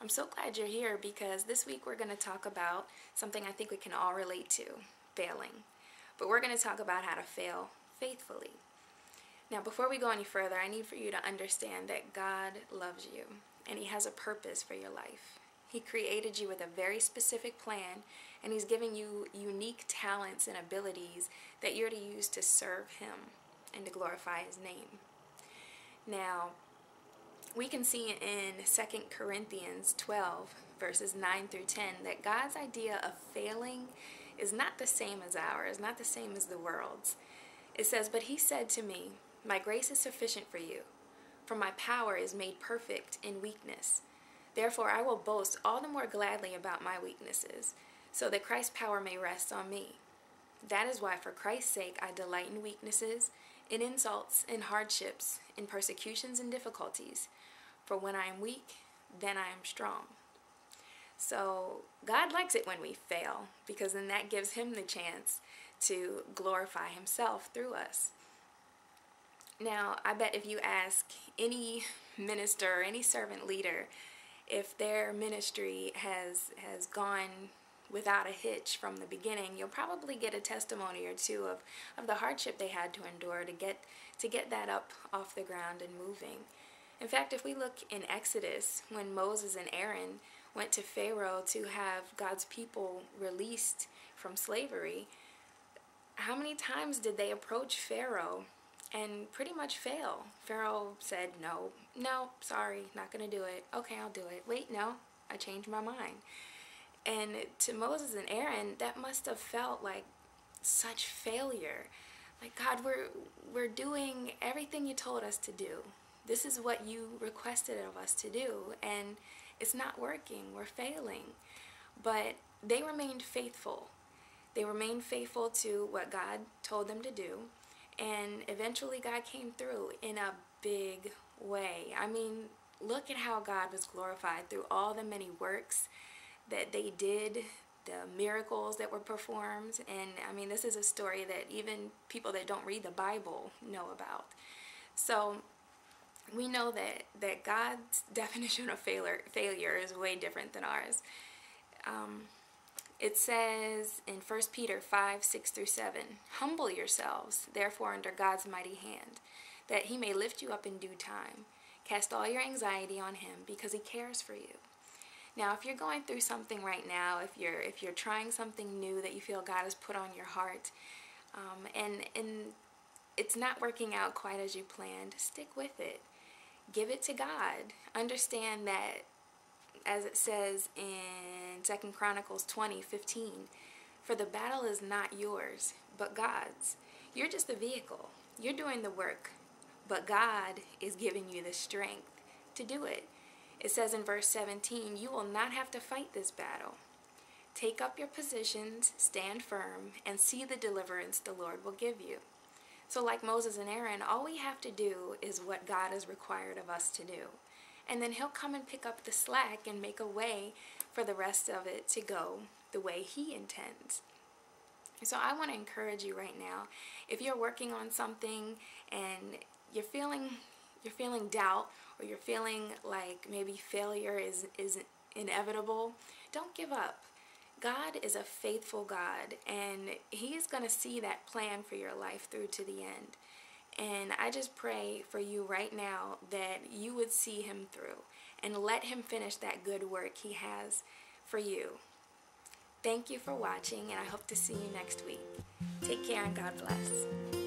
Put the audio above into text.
I'm so glad you're here because this week we're going to talk about something I think we can all relate to, failing. But we're going to talk about how to fail faithfully. Now, before we go any further, I need for you to understand that God loves you and He has a purpose for your life. He created you with a very specific plan, and He's giving you unique talents and abilities that you're to use to serve Him and to glorify His name. Now, we can see in 2 Corinthians 12, verses 9 through 10, that God's idea of failing is not the same as ours, not the same as the world's. It says, "But He said to me, 'My grace is sufficient for you, for my power is made perfect in weakness. Therefore I will boast all the more gladly about my weaknesses, so that Christ's power may rest on me. That is why for Christ's sake I delight in weaknesses, in insults, in hardships, in persecutions and difficulties. For when I am weak, then I am strong.'" So God likes it when we fail, because then that gives Him the chance to glorify Himself through us. Now, I bet if you ask any minister or any servant leader if their ministry has gone without a hitch from the beginning, you'll probably get a testimony or two of the hardship they had to endure to get that up off the ground and moving. In fact, if we look in Exodus, when Moses and Aaron went to Pharaoh to have God's people released from slavery, how many times did they approach Pharaoh and pretty much fail? Pharaoh said, no, sorry, not going to do it. Okay, I'll do it. Wait, no, I changed my mind. And to Moses and Aaron, that must have felt like such failure. Like, God, we're doing everything you told us to do. This is what you requested of us to do, and it's not working. We're failing. But they remained faithful. They remained faithful to what God told them to do, and eventually God came through in a big way. I mean, look at how God was glorified through all the many works that they did, the miracles that were performed. And I mean, this is a story that even people that don't read the Bible know about. So we know that God's definition of failure is way different than ours. It says in 1 Peter 5, 6 through 7, "Humble yourselves, therefore, under God's mighty hand, that He may lift you up in due time. Cast all your anxiety on Him, because He cares for you." Now, if you're going through something right now, if you're trying something new that you feel God has put on your heart, and it's not working out quite as you planned, stick with it. Give it to God. Understand that, as it says in 2 Chronicles 20:15, "For the battle is not yours, but God's." You're just the vehicle. You're doing the work, but God is giving you the strength to do it. It says in verse 17, "You will not have to fight this battle. Take up your positions, stand firm, and see the deliverance the Lord will give you." So like Moses and Aaron, all we have to do is what God has required of us to do. And then He'll come and pick up the slack and make a way for the rest of it to go the way He intends. So I want to encourage you right now, if you're working on something and you're feeling doubt, or you're feeling like maybe failure is inevitable, don't give up. God is a faithful God, and He is going to see that plan for your life through to the end. And I just pray for you right now that you would see Him through and let Him finish that good work He has for you. Thank you for watching, and I hope to see you next week. Take care, and God bless.